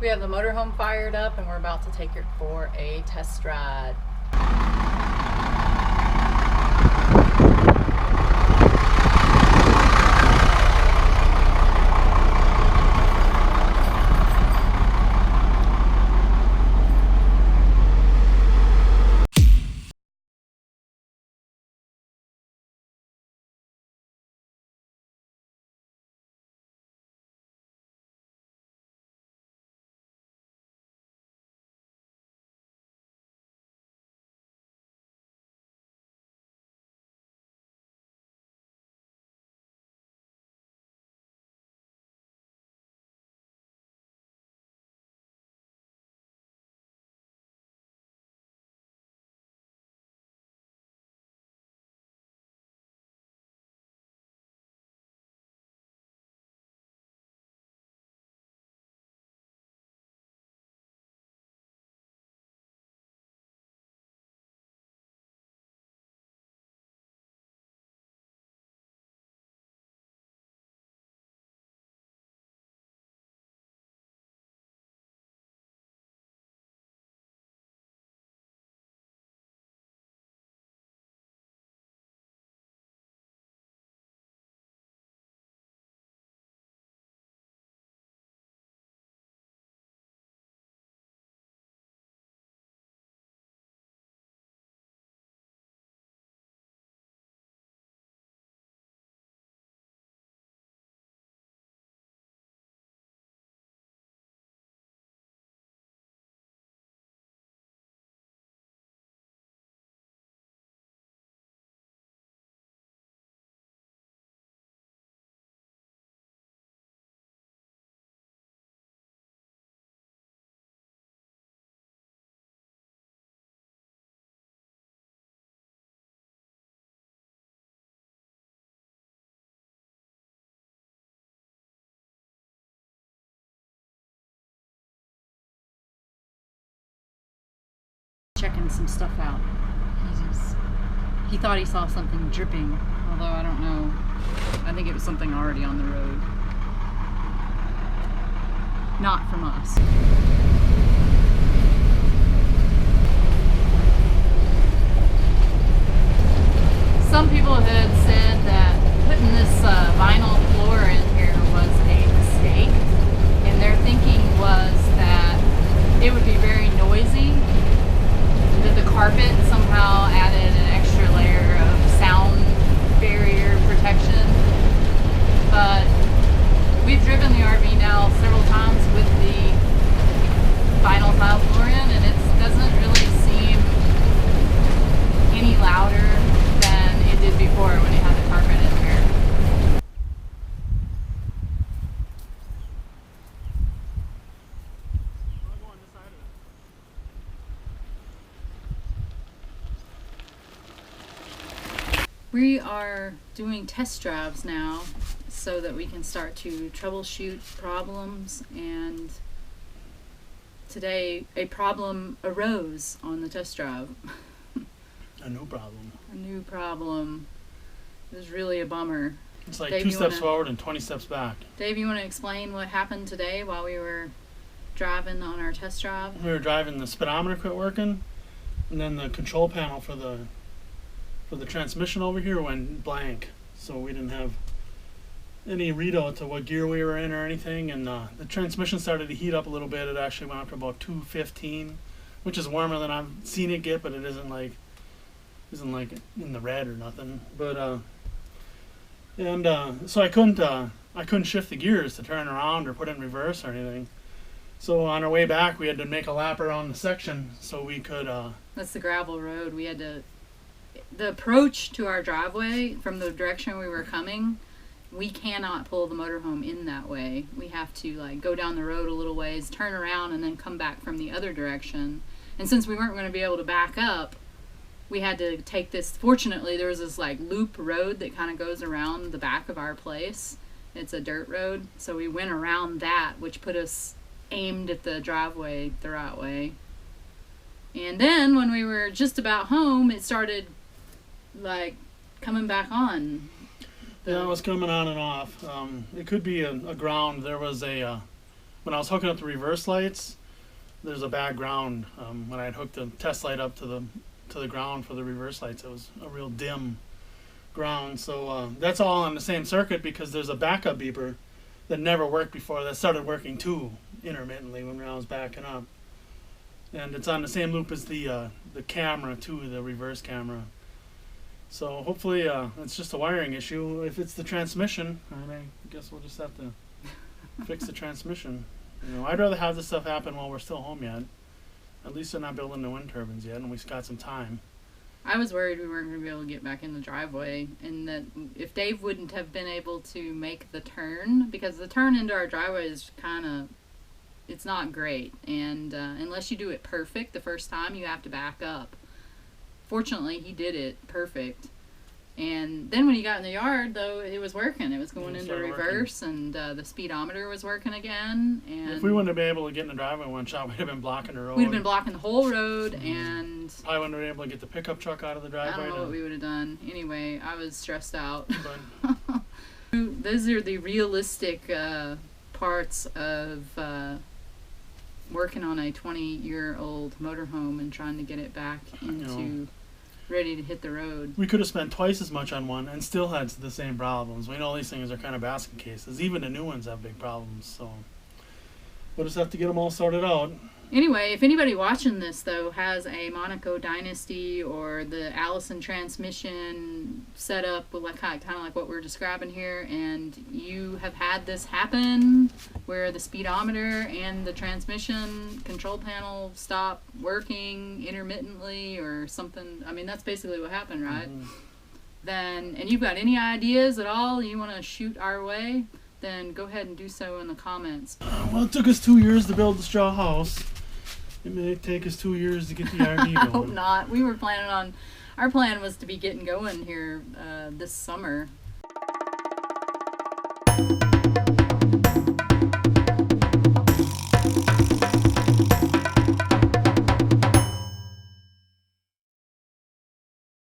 We have the motorhome fired up and we're about to take it for a test ride. Checking some stuff out. He thought he saw something dripping, although I don't know. I think it was something already on the road. Not from us. Some people had said that putting this vinyl floor in here was a mistake, and their thinking was that it would be very noisy, that the carpet somehow added an extra layer of sound barrier protection. But we've driven the RV now several times with the vinyl tile floor in, and it doesn't really seem any louder than it did before when you had the carpet in here. We are doing test drives now so that we can start to troubleshoot problems, and today a problem arose on the test drive. A new problem. A new problem. It was really a bummer. It's like Dave, 2 steps forward and 20 steps back. Dave, you want to explain what happened today while we were driving on our test drive? We were driving, the speedometer quit working, and then the control panel for the transmission over here went blank. So we didn't have any readout to what gear we were in or anything, and the transmission started to heat up a little bit. It actually went up to about 215, which is warmer than I've seen it get, but it isn't like in the red or nothing. But so I couldn't shift the gears to turn around or put it in reverse or anything. So on our way back, we had to make a lap around the section so we could. That's the gravel road. We had to. The approach to our driveway from the direction we were coming, we cannot pull the motorhome in that way. We have to like go down the road a little ways, turn around, and then come back from the other direction. And since we weren't going to be able to back up, we had to take this. Fortunately, there was this like loop road that kind of goes around the back of our place. It's a dirt road, so we went around that, which put us aimed at the driveway the right way. And then when we were just about home, it started like coming back on. Yeah, it was coming on and off. It could be a ground. There was a when I was hooking up the reverse lights, there's a bad ground. When I had hooked the test light up to the ground for the reverse lights, it was a real dim ground. So that's all on the same circuit because there's a backup beeper that never worked before that started working too intermittently when I was backing up. And it's on the same loop as the camera too, the reverse camera. So hopefully it's just a wiring issue. If it's the transmission, I guess we'll just have to fix the transmission. You know, I'd rather have this stuff happen while we're still home yet. At least they're not building the wind turbines yet, and we've got some time. I was worried we weren't going to be able to get back in the driveway, and that if Dave wouldn't have been able to make the turn, because the turn into our driveway is kind of, it's not great, and unless you do it perfect the first time, you have to back up. Fortunately, he did it perfect. And then when he got in the yard, though, it was working. It was going into reverse, and the speedometer was working again. And if we wouldn't have been able to get in the driveway one shot, we'd have been blocking the road. We'd have been blocking the whole road, and probably wouldn't have been able to get the pickup truck out of the driveway. I don't know what we would have done. Anyway, I was stressed out. But those are the realistic parts of working on a 20-year-old motorhome and trying to get it back into ready to hit the road. We could have spent twice as much on one and still had the same problems. We know these things are kind of basket cases. Even the new ones have big problems, so we'll just have to get them all sorted out. Anyway, if anybody watching this, though, has a Monaco Dynasty or the Allison transmission set up with kind of like what we're describing here, and you have had this happen where the speedometer and the transmission control panel stop working intermittently or something, I mean, that's basically what happened, right? Mm-hmm. Then, and you've got any ideas at all you want to shoot our way, then go ahead and do so in the comments. Well, it took us 2 years to build the straw house. It may take us 2 years to get the RV going. I hope not. We were planning on, our plan was to be getting going here this summer.